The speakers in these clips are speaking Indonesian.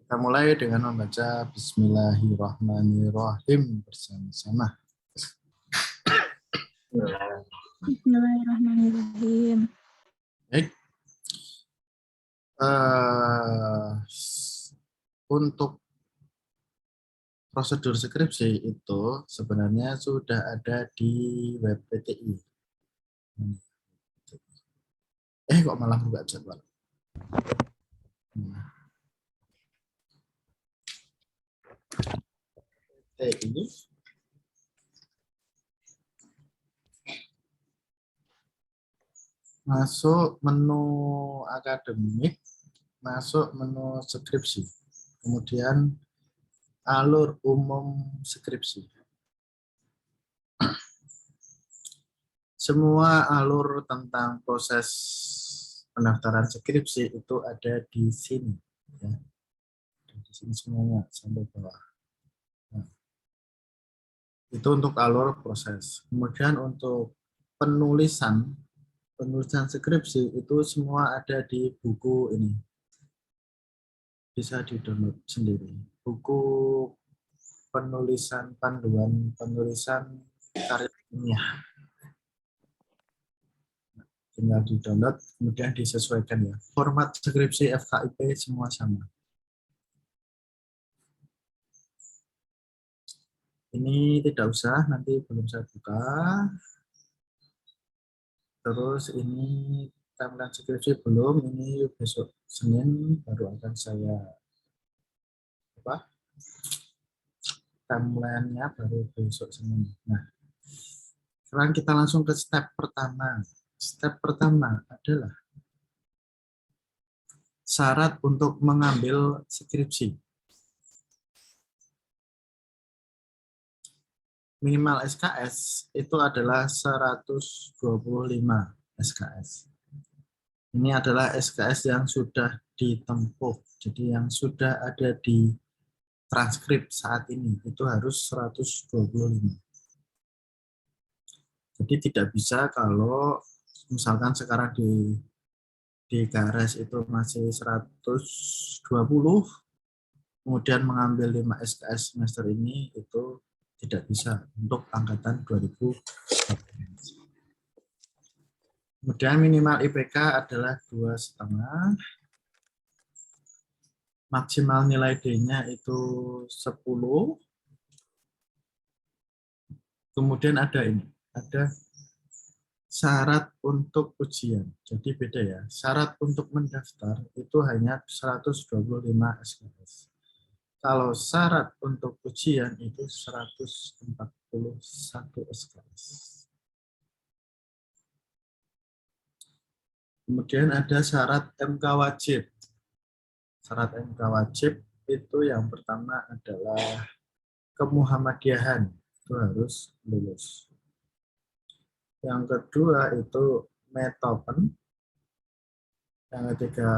Kita mulai dengan membaca Bismillahirrahmanirrahim bersama-sama. Bismillahirrahmanirrahim. Baik. Untuk prosedur skripsi itu sebenarnya sudah ada di web PTI. Kok malah buka jadwal? PTI. Masuk menu akademik, masuk menu skripsi, kemudian alur umum skripsi. Semua alur tentang proses pendaftaran skripsi itu ada di sini, ya. Di sini semuanya sampai bawah. Nah, itu untuk alur proses. Kemudian untuk penulisan skripsi itu semua ada di buku ini. Bisa di-download sendiri. Buku penulisan panduan penulisan karya ilmiah. Tinggal di-download, kemudian disesuaikan ya. Format skripsi FKIP semua sama. Ini tidak usah, nanti belum saya buka. Terus ini timeline skripsi belum, ini besok Senin baru akan saya timeline-nya baru besok Senin. Nah, sekarang kita langsung ke step pertama. Step pertama adalah syarat untuk mengambil skripsi. Minimal SKS itu adalah 125 SKS. Ini adalah SKS yang sudah ditempuh, jadi yang sudah ada di transkrip saat ini itu harus 125. Jadi tidak bisa kalau misalkan sekarang di KRS itu masih 120, kemudian mengambil 5 SKS semester ini itu tidak bisa untuk angkatan 2000. Kemudian minimal IPK adalah 2,5. Maksimal nilai D-nya itu 10. Kemudian ada ini, ada syarat untuk ujian. Jadi beda ya. Syarat untuk mendaftar itu hanya 125 SKS. Kalau syarat untuk ujian itu 141 SKS. Kemudian ada syarat MK wajib. Syarat MK wajib itu yang pertama adalah kemuhammadiyahan, itu harus lulus. Yang kedua itu metopen. Yang ketiga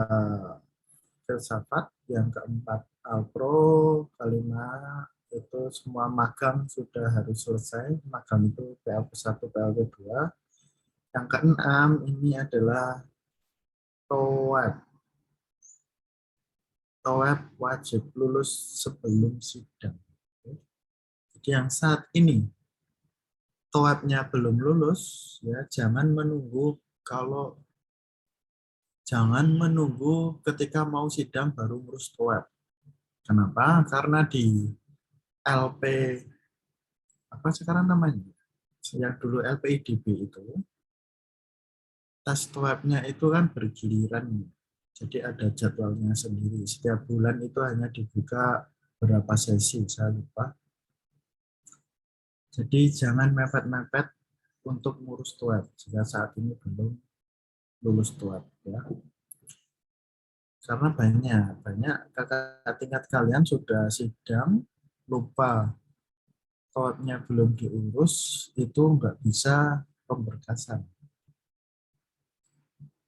filsafat. Yang keempat alpro. Kelima itu semua magang sudah harus selesai. Magang itu PLP1, PLP2. Yang keenam ini adalah TOEB. TOEB wajib lulus sebelum sidang. Jadi yang saat ini TOEB-nya belum lulus, ya jangan menunggu ketika mau sidang baru ngurus TOEB. Kenapa? Karena di LP apa sekarang namanya? Yang dulu LPIDB itu tes TOEB-nya itu kan bergiliran. Jadi ada jadwalnya sendiri. Setiap bulan itu hanya dibuka berapa sesi, saya lupa. Jadi jangan mepet-mepet untuk ngurus TOEB jika saat ini belum lulus TOEB ya. Karena banyak kakak tingkat kalian sudah sidang, lupa TOEB-nya belum diurus, itu nggak bisa pemberkasan.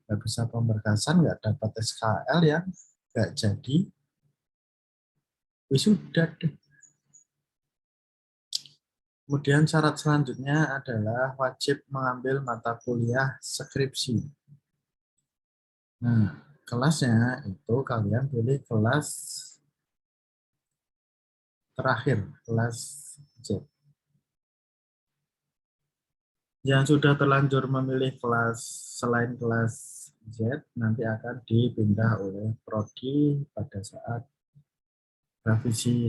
Nggak bisa pemberkasan, nggak dapat SKL ya, nggak jadi wisuda deh. Kemudian syarat selanjutnya adalah wajib mengambil mata kuliah skripsi. Nah, kelasnya itu kalian pilih kelas terakhir, kelas Z. Yang sudah terlanjur memilih kelas selain kelas Z, nanti akan dipindah oleh prodi pada saat revisi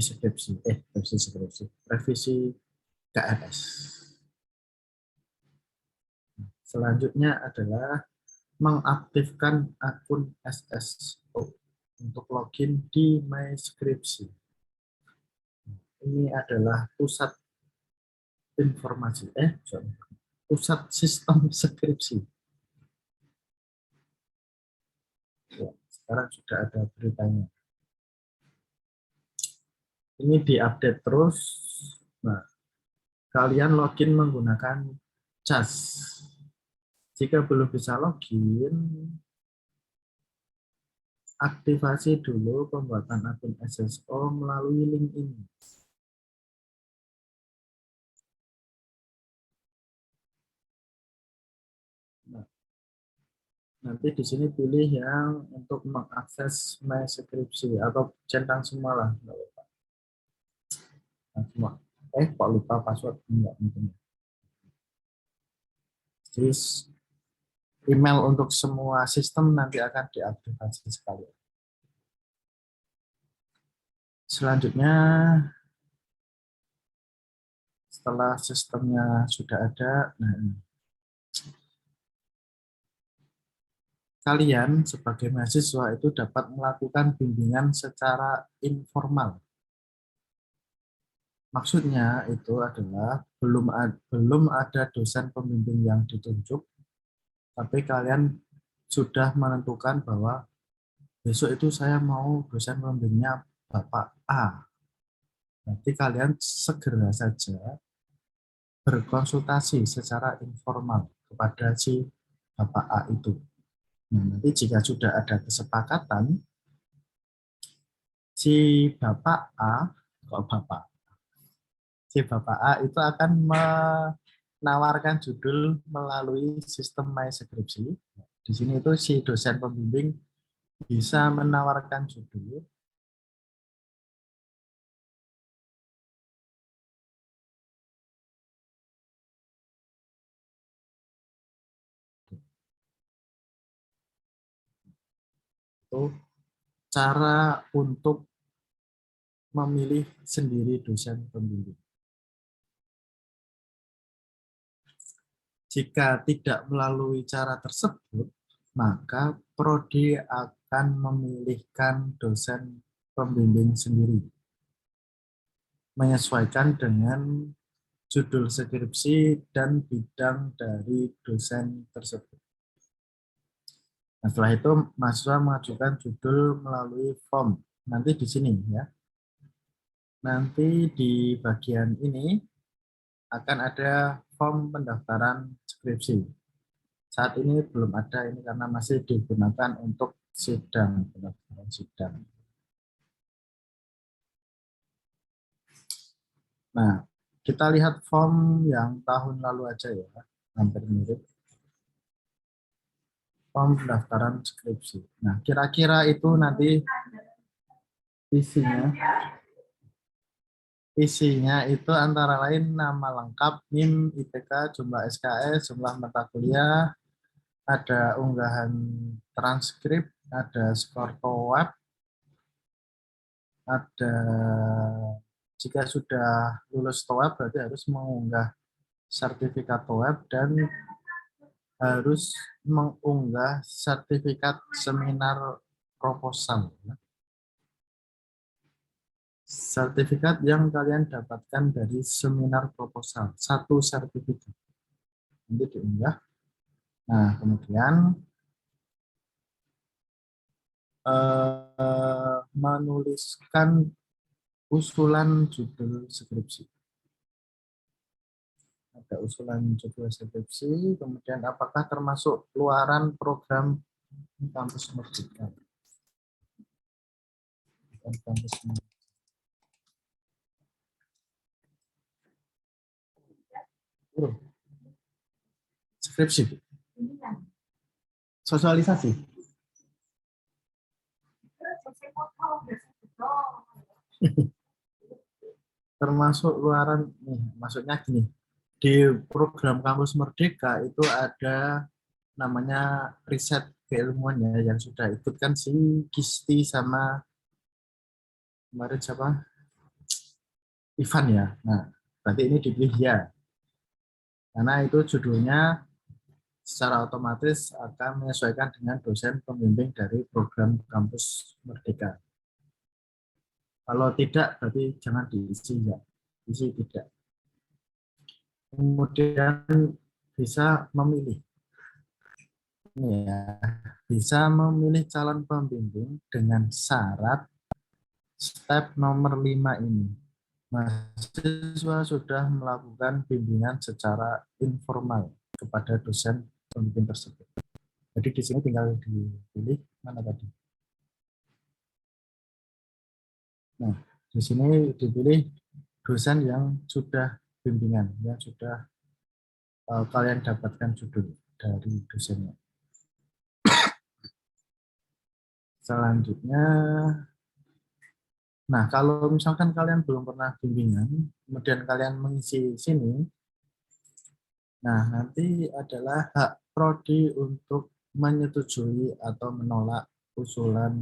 revisi KRS. Selanjutnya adalah mengaktifkan akun SSO untuk login di MySkripsi. Ini adalah pusat informasi, pusat sistem skripsi. Ya, sekarang sudah ada beritanya. Ini diupdate terus. Nah, kalian login menggunakan CAS. Jika belum bisa login, aktifasi dulu pembuatan akun SSO melalui link ini. Nah, nanti di sini pilih yang untuk mengakses MySkripsi atau centang semua lah. Nah, kok lupa password? Enggak mungkin. Jadi email untuk semua sistem nanti akan diaktifasi sekali. Selanjutnya, setelah sistemnya sudah ada, kalian sebagai mahasiswa itu dapat melakukan bimbingan secara informal. Maksudnya itu adalah belum ada dosen pembimbing yang ditunjuk, tapi kalian sudah menentukan bahwa besok itu saya mau dosen pembimbingnya Bapak A. Nanti kalian segera saja berkonsultasi secara informal kepada si Bapak A itu. Nah, nanti jika sudah ada kesepakatan, si Bapak A, si Bapak A itu akan menawarkan judul melalui sistem MySkripsi. Di sini itu si dosen pembimbing bisa menawarkan judul itu cara untuk memilih sendiri dosen pembimbing. Jika tidak melalui cara tersebut, maka prodi akan memilihkan dosen pembimbing sendiri, menyesuaikan dengan judul skripsi dan bidang dari dosen tersebut. Nah, setelah itu mahasiswa mengajukan judul melalui form. Nanti di sini ya. Nanti di bagian ini akan ada form pendaftaran skripsi. Saat ini belum ada ini karena masih digunakan untuk sidang, pendaftaran sidang. Nah, kita lihat form yang tahun lalu aja ya, hampir mirip. Form pendaftaran skripsi. Nah, kira-kira itu nanti isinya itu antara lain nama lengkap, NIM, IPK, jumlah SKS, jumlah mata kuliah, ada unggahan transkrip, ada skor TOEFL, ada jika sudah lulus TOEFL berarti harus mengunggah sertifikat TOEFL dan harus mengunggah sertifikat seminar proposal. Sertifikat yang kalian dapatkan dari seminar proposal, satu sertifikat. Nanti diunggah. Nah, kemudian menuliskan usulan judul skripsi. Ada usulan judul skripsi, kemudian apakah termasuk luaran program kampus Merdeka. Kampus Merdeka. Skripsi. Sosialisasi. termasuk luaran nih, maksudnya gini, di program Kampus Merdeka itu ada namanya riset keilmuan ya, yang sudah ikut kan si Kisti sama kemarin siapa, Ivan ya. Nah, berarti ini dipilih ya, karena itu judulnya secara otomatis akan menyesuaikan dengan dosen pembimbing dari program Kampus Merdeka. Kalau tidak, berarti jangan diisi ya, isi tidak. Kemudian bisa memilih, ini ya, bisa memilih calon pembimbing dengan syarat step nomor 5 ini. Mahasiswa sudah melakukan bimbingan secara informal kepada dosen pembimbing tersebut. Jadi di sini tinggal dipilih mana tadi. Nah, di sini dipilih dosen yang sudah bimbingan, yang sudah kalian dapatkan judul dari dosennya. Selanjutnya, nah kalau misalkan kalian belum pernah bimbingan, kemudian kalian mengisi sini, nah nanti adalah hak prodi untuk menyetujui atau menolak usulan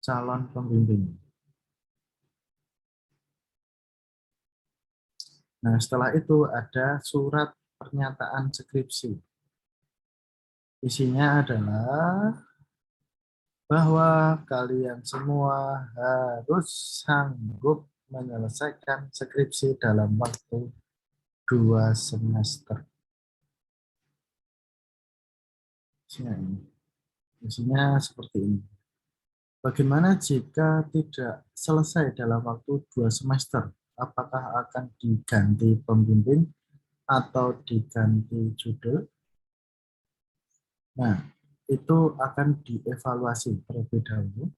calon pembimbing. Nah setelah itu ada surat pernyataan skripsi. Isinya adalah bahwa kalian semua harus sanggup menyelesaikan skripsi dalam waktu 2 semester. Isinya seperti ini. Bagaimana jika tidak selesai dalam waktu 2 semester? Apakah akan diganti pembimbing atau diganti judul? Nah, itu akan dievaluasi terlebih dahulu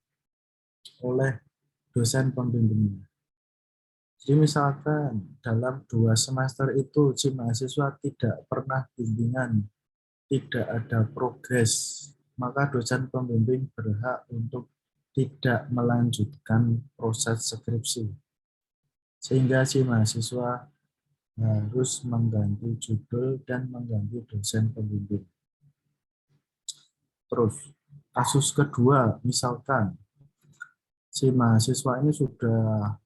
oleh dosen pembimbingnya. Jadi misalkan dalam 2 semester itu si mahasiswa tidak pernah bimbingan, tidak ada progres, maka dosen pembimbing berhak untuk tidak melanjutkan proses skripsi. Sehingga si mahasiswa harus mengganti judul dan mengganti dosen pembimbing. Terus, kasus kedua, misalkan si mahasiswa ini sudah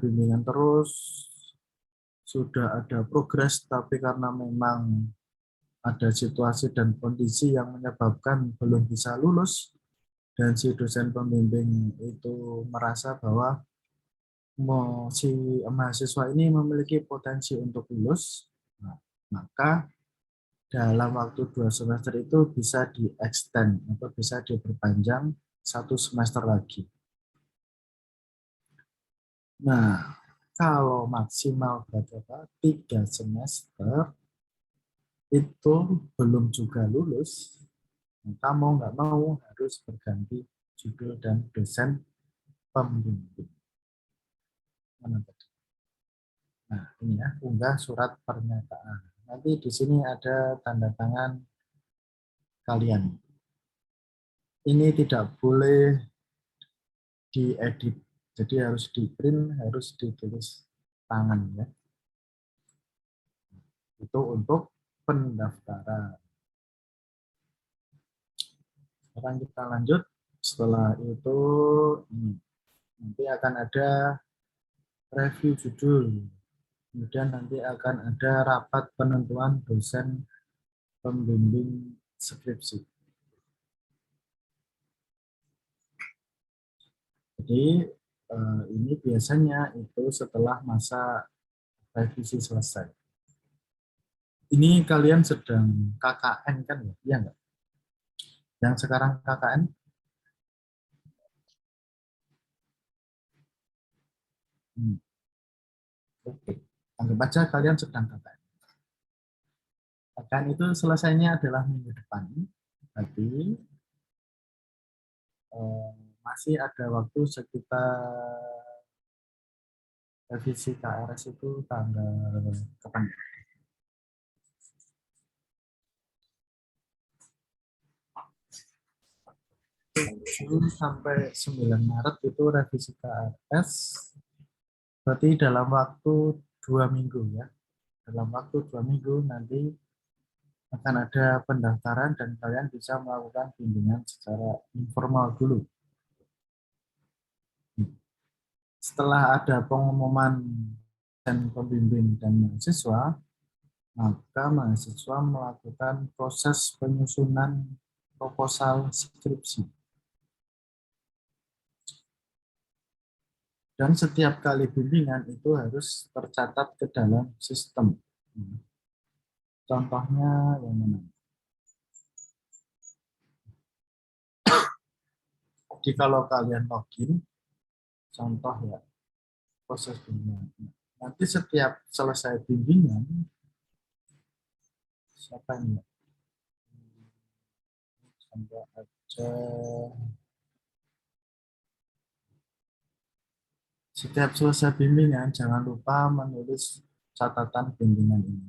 bimbingan terus, sudah ada progres, tapi karena memang ada situasi dan kondisi yang menyebabkan belum bisa lulus, dan si dosen pembimbing itu merasa bahwa si mahasiswa ini memiliki potensi untuk lulus, nah, maka dalam waktu 2 semester itu bisa di-extend atau bisa diperpanjang 1 semester lagi. Nah, kalau maksimal berapa? 3 semester itu belum juga lulus, maka mau nggak mau harus berganti judul dan dosen pembimbing. Nah, ini ya, unggah surat pernyataan. Nanti di sini ada tanda tangan kalian. Ini tidak boleh diedit, jadi harus di print, harus ditulis tangan ya. Itu untuk pendaftaran. Sekarang kita lanjut. Setelah itu nanti akan ada review judul. Kemudian nanti akan ada rapat penentuan dosen pembimbing skripsi. Jadi ini biasanya itu setelah masa revisi selesai. Ini kalian sedang KKN kan ya? Iya enggak? Yang sekarang KKN? Oke. Anggap aja kalian sedang KKN. KKN itu selesainya adalah minggu depan. Tapi masih ada waktu sekitar revisi KRS itu tanggal kapan? 7 sampai 9 Maret itu revisi KRS. Berarti dalam waktu 2 minggu ya. Dalam waktu 2 minggu nanti akan ada pendaftaran dan kalian bisa melakukan bimbingan secara informal dulu. Setelah ada pengumuman dan pembimbing dan mahasiswa, maka mahasiswa melakukan proses penyusunan proposal skripsi. Dan setiap kali bimbingan itu harus tercatat ke dalam sistem. Contohnya yang mana? Jadi kalau kalian login, contoh ya, proses bimbingan. Nanti setiap selesai bimbingan, siapa ini? Sampai aja. Setiap selesai bimbingan, jangan lupa menulis catatan bimbingan ini.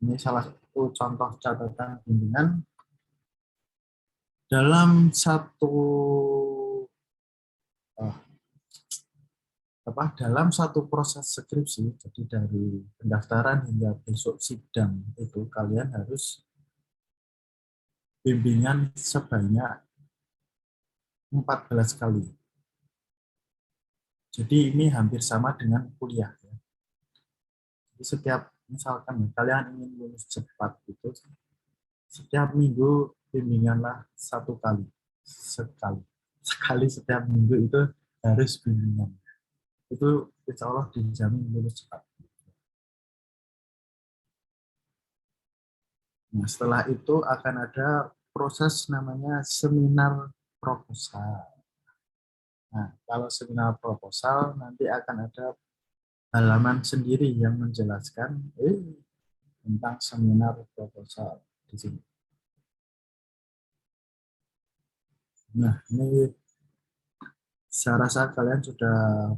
Ini salah satu contoh catatan bimbingan. Dalam satu proses skripsi, jadi dari pendaftaran hingga besok sidang itu kalian harus bimbingan sebanyak 14 kali. Jadi ini hampir sama dengan kuliah. Ya. Jadi setiap misalkan kalian ingin lulus cepat itu, setiap minggu bimbinganlah 1 kali. Sekali setiap minggu itu harus bimbingan. Itu insya Allah dijamin lulus cepat. Nah, setelah itu akan ada proses namanya seminar proposal. Nah, kalau seminar proposal nanti akan ada halaman sendiri yang menjelaskan tentang seminar proposal di sini. Nah, ini saya rasa kalian sudah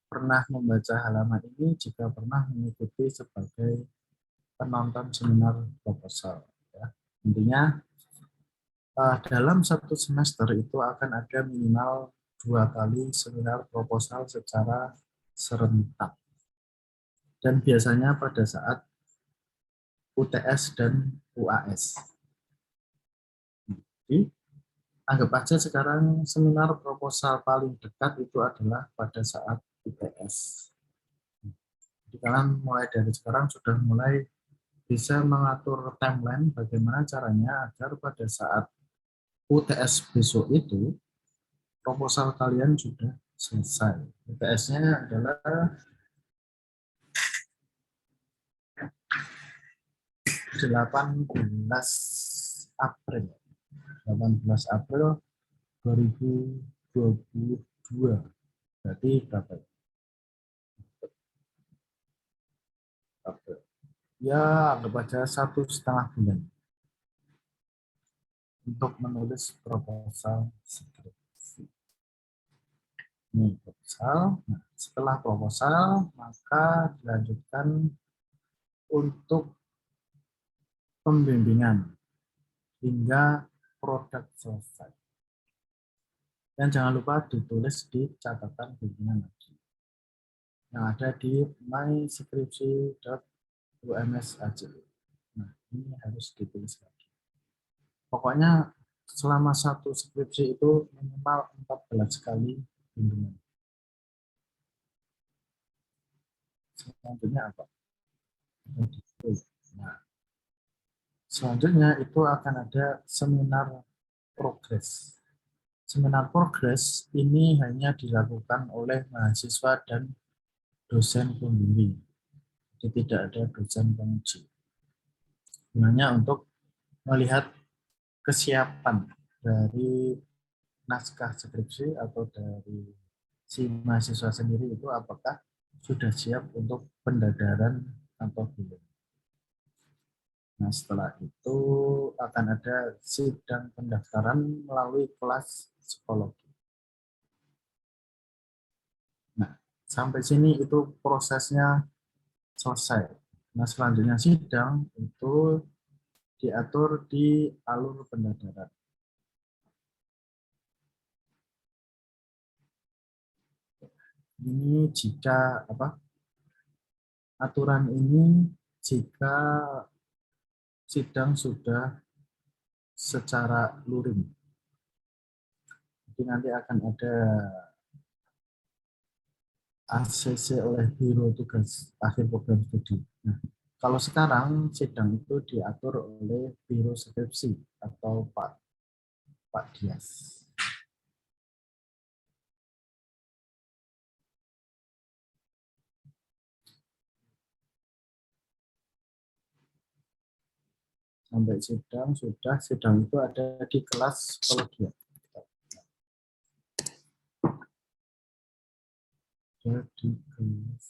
pernah membaca halaman ini jika pernah mengikuti sebagai penonton seminar proposal. Ya. Intinya dalam satu semester itu akan ada minimal 2 kali seminar proposal secara serentak. Dan biasanya pada saat UTS dan UAS. Jadi, anggap aja sekarang seminar proposal paling dekat itu adalah pada saat UTS. Jadi kalian mulai dari sekarang sudah mulai bisa mengatur timeline bagaimana caranya agar pada saat UTS besok itu proposal kalian sudah selesai. UTS-nya adalah 18 April. 18 April 2022. Berarti berapa? April. Ya, anggap aja 1,5 bulan untuk menulis proposal skripsi. Ini proposal. Nah, setelah proposal, maka dilanjutkan untuk pembimbingan hingga produk selesai. Dan jangan lupa ditulis di catatan bimbingan lagi. Yang ada di myskripsi.ums.ac. Nah, ini harus ditulis lagi. Pokoknya selama satu skripsi itu minimal 14 kali bimbingan. Selanjutnya apa? Nah, selanjutnya itu akan ada seminar progres. Seminar progres ini hanya dilakukan oleh mahasiswa dan dosen pembimbing. Jadi tidak ada dosen penguji. Gunanya untuk melihat kesiapan dari naskah skripsi atau dari si mahasiswa sendiri itu apakah sudah siap untuk pendadaran atau belum. Nah, setelah itu akan ada sidang pendaftaran melalui kelas psikologi. Nah, sampai sini itu prosesnya selesai. Nah, selanjutnya sidang itu diatur di alur pendaftaran. Ini jika aturan ini jika sidang sudah secara luring. Jadi nanti akan ada ACC oleh Biro Tugas Akhir Program Studi. Nah, kalau sekarang sidang itu diatur oleh Biro Skripsi atau Pak Dias. Sampai sidang itu ada di kelas kolegial. Ada di kelas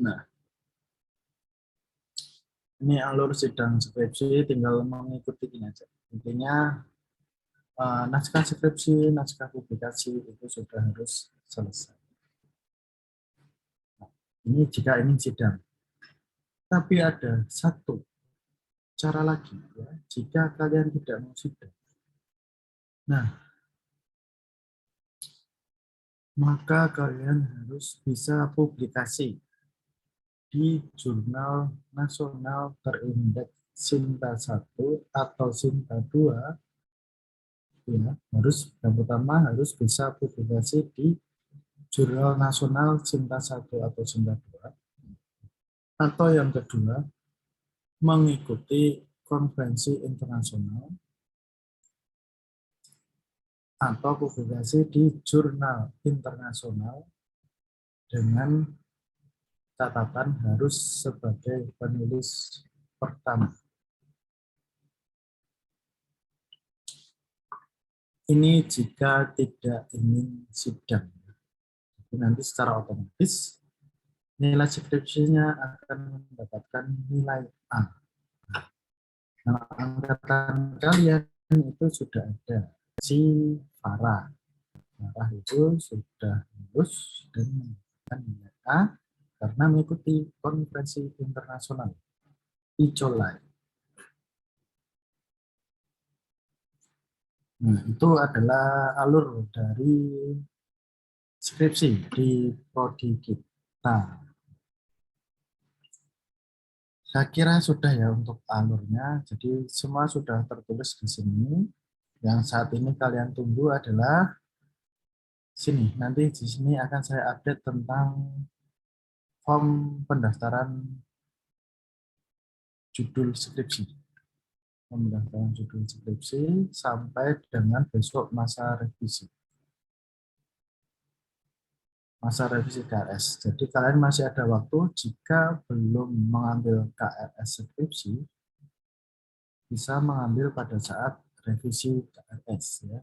Nah, ini alur sidang skripsi, tinggal mengikuti ini aja. Intinya naskah skripsi, naskah publikasi itu sudah harus selesai. Nah, ini jika ingin sidang. Tapi ada satu cara lagi, ya, jika kalian tidak mau sidang. Nah, maka kalian harus bisa publikasi di jurnal nasional terindeks Sinta 1 atau Sinta 2, ya, yang pertama harus bisa publikasi di jurnal nasional Sinta 1 atau Sinta 2, atau yang kedua mengikuti konferensi internasional atau publikasi di jurnal internasional dengan catatan harus sebagai penulis pertama. Ini jika tidak ingin sidang. Jadi nanti secara otomatis nilai skripsinya akan mendapatkan nilai A. Nah, angkatan kalian itu sudah ada si Farah. Farah itu sudah lulus dan mendapatkan nilai A karena mengikuti konferensi internasional ICOLAI. Nah, itu adalah alur dari skripsi di prodi kita. Saya kira sudah ya untuk alurnya. Jadi semua sudah tertulis di sini. Yang saat ini kalian tunggu adalah sini. Nanti di sini akan saya update tentang form pendaftaran judul skripsi. Pendaftaran judul skripsi sampai dengan besok masa revisi. Masa revisi KRS. Jadi kalian masih ada waktu jika belum mengambil KRS skripsi, bisa mengambil pada saat revisi KRS ya.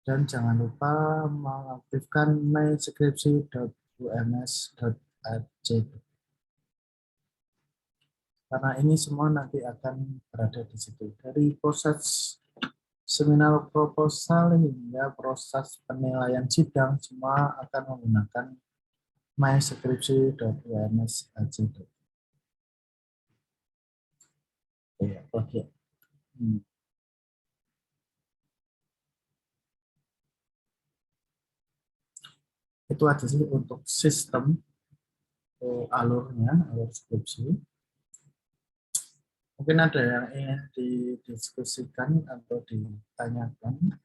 Dan jangan lupa mengaktifkan myskripsi.ums.ac karena ini semua nanti akan berada di situ. Dari proses seminar proposal hingga proses penilaian sidang semua akan menggunakan myskripsi.ums.ac. Oke. Itu aja sih untuk sistem alur skripsi. Mungkin ada yang ingin didiskusikan atau ditanyakan.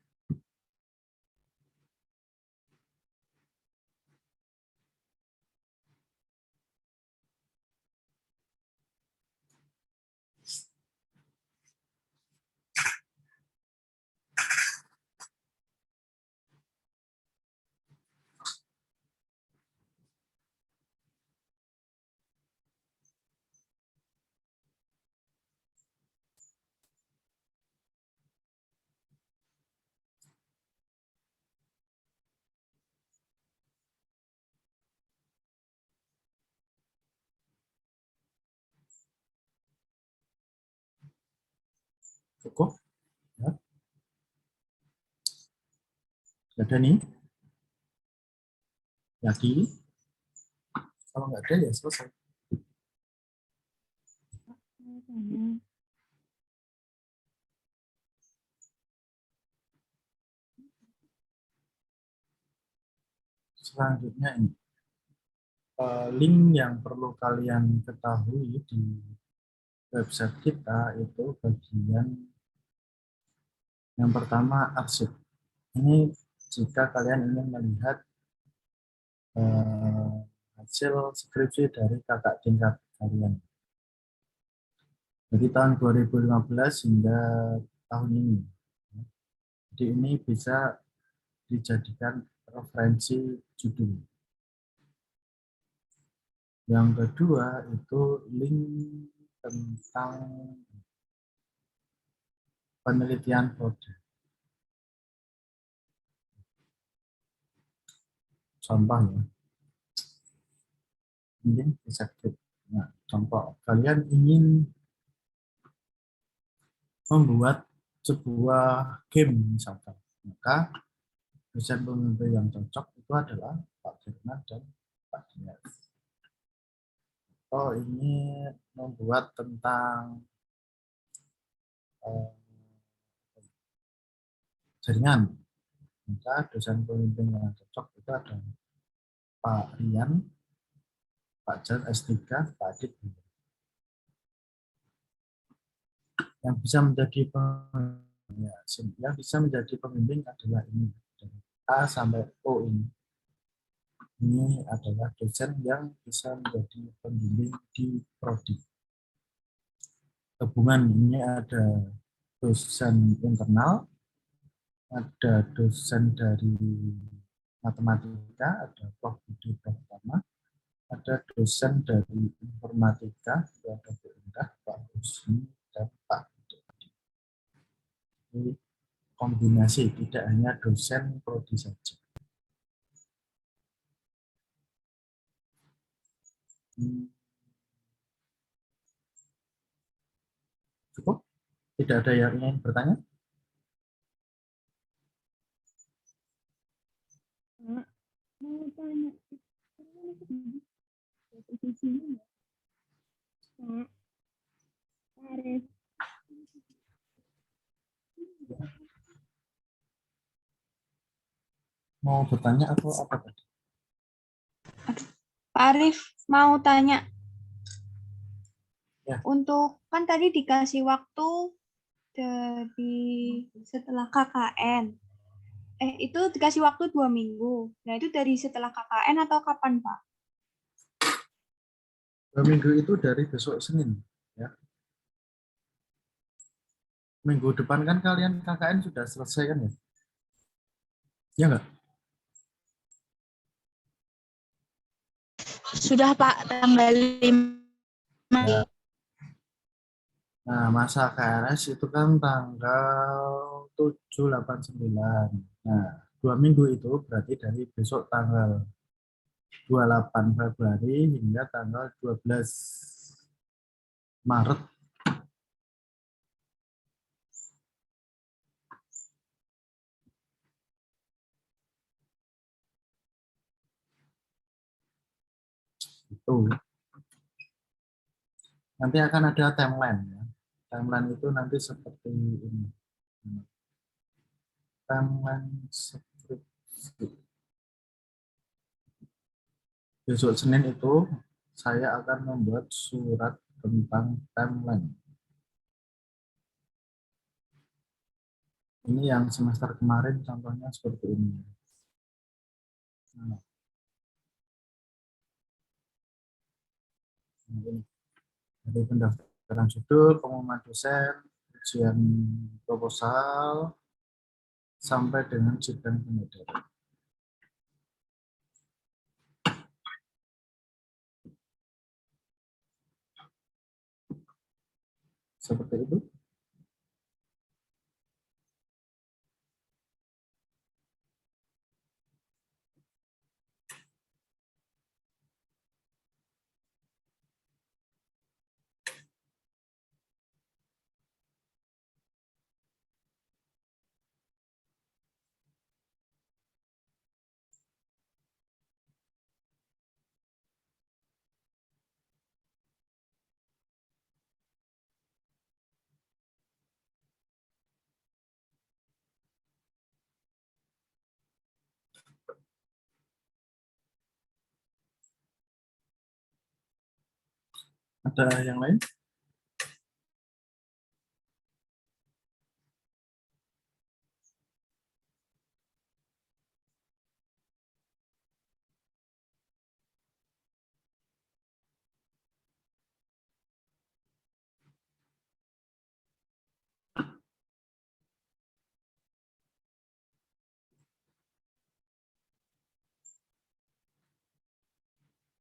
Cukup? Ya. Ada nih? Lagi? Kalau nggak ada ya selesai. Selanjutnya ini. Link yang perlu kalian ketahui di website kita itu bagian yang pertama arsip. Ini jika kalian ingin melihat eh, hasil skripsi dari kakak tingkat kalian. Jadi tahun 2015 hingga tahun ini. Jadi ini bisa dijadikan referensi judul. Yang kedua itu link tentang penelitian project. Contoh ya, mungkin bisa klik. Nah, contoh kalian ingin membuat sebuah game misalkan, maka dosen pembimbing yang cocok itu adalah Pak Firman dan Pak Dias. Oh, ini membuat tentang eh, jaringan, maka dosen pembimbing yang cocok itu adalah Pak Rian, Pak Jan S3, Pak Adit. Yang bisa menjadi pembimbing adalah ini dari A sampai O ini. Ini adalah dosen yang bisa menjadi pembimbing di prodi. Gabungan ini ada dosen internal, ada dosen dari matematika, ada Prof. Budi Pratama, ada dosen dari informatika, ada Bu Indah, Pak Husni, dan Pak Budi. Ini kombinasi, tidak hanya dosen prodi saja. Cukup? Tidak ada yang ingin bertanya? Mau tanya, Mau bertanya atau apa tadi? Pak Arif mau tanya, Ya. untuk kan tadi dikasih waktu dari setelah KKN. Itu dikasih waktu 2 minggu. Nah, itu dari setelah KKN atau kapan, Pak? 2 minggu itu dari besok Senin. Ya. Minggu depan kan kalian KKN sudah selesai kan ya? Ya nggak? Sudah, Pak, tanggal 5. Ya. Nah, masa KRS itu kan tanggal 7, 8, 9. Nah, 2 minggu itu berarti dari besok tanggal 28 Februari hingga tanggal 12 Maret. Itu. Nanti akan ada timeline ya. Timeline itu nanti seperti ini. Timeline skripsi. Besok Senin itu saya akan membuat surat tentang timeline. Ini yang semester kemarin contohnya seperti ini. Nah, ini dari pendaftaran judul, pengumuman dosen, ujian proposal, sampai dengan sidang penyelidikan. Seperti itu. Ada yang lain?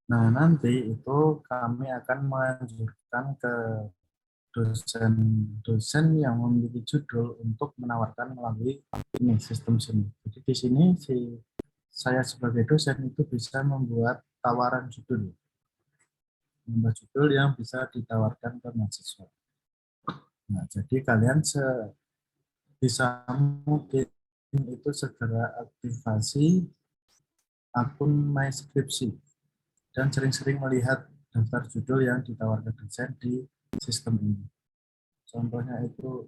Nah, nanti itu kami akan melanjutkan ke dosen-dosen yang memiliki judul untuk menawarkan melalui ini sistem sini. Jadi di sini saya sebagai dosen itu bisa membuat tawaran judul, membuat judul yang bisa ditawarkan ke mahasiswa. Nah, jadi kalian bisa mungkin itu segera aktivasi akun MySkripsi dan sering-sering melihat daftar judul yang ditawarkan dosen di sistem ini. Contohnya itu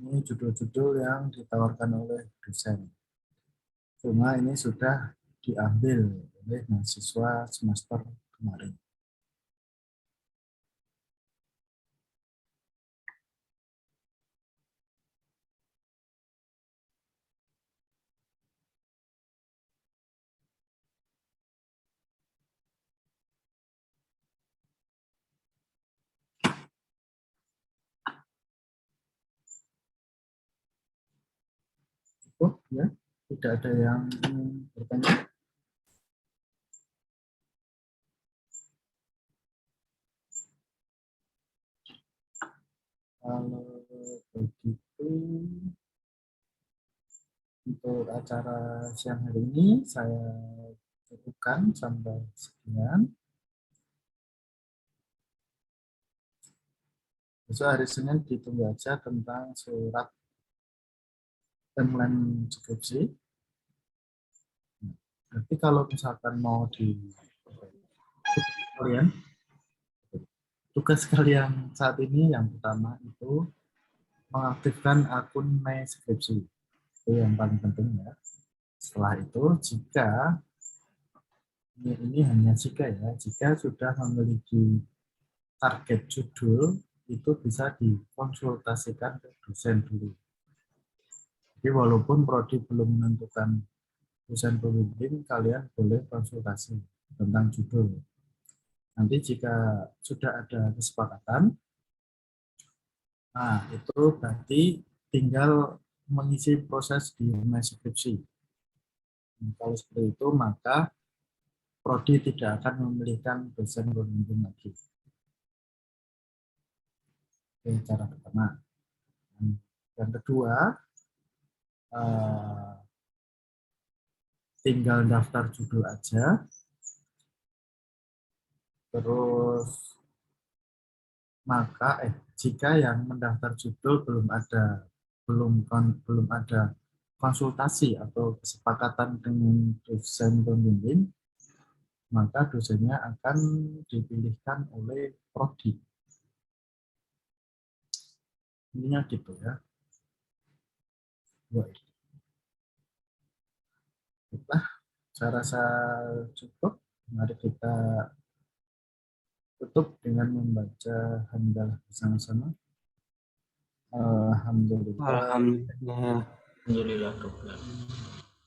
ini judul-judul yang ditawarkan oleh dosen. Cuma ini sudah diambil oleh mahasiswa semester kemarin. Oh ya, tidak ada yang bertanya. Kalau begitu, untuk acara siang hari ini saya cukupkan sampai sekian. Besok hari Senin ditunggu aja tentang surat timeline skripsi. Nanti kalau misalkan mau di kalian, tugas kalian saat ini yang pertama itu mengaktifkan akun MySkripsi. Itu yang paling penting ya. Setelah itu jika ini hanya jika ya, jika sudah memiliki target judul itu bisa dikonsultasikan ke dosen dulu. Jadi walaupun prodi belum menentukan dosen pembimbing, kalian boleh konsultasi tentang judul. Nanti jika sudah ada kesepakatan, nah itu berarti tinggal mengisi proses di MySkripsi. Kalau seperti itu, maka prodi tidak akan memilihkan dosen pembimbing lagi. Itu cara pertama. Yang kedua, tinggal daftar judul aja. Terus maka jika yang mendaftar judul belum ada konsultasi atau kesepakatan dengan dosen pembimbing, maka dosennya akan dipilihkan oleh prodi. Ininya gitu ya. Baiklah, saya rasa cukup. Mari kita tutup dengan membaca hamdalah bersama-sama. Alhamdulillah. Alhamdulillah. Alhamdulillah.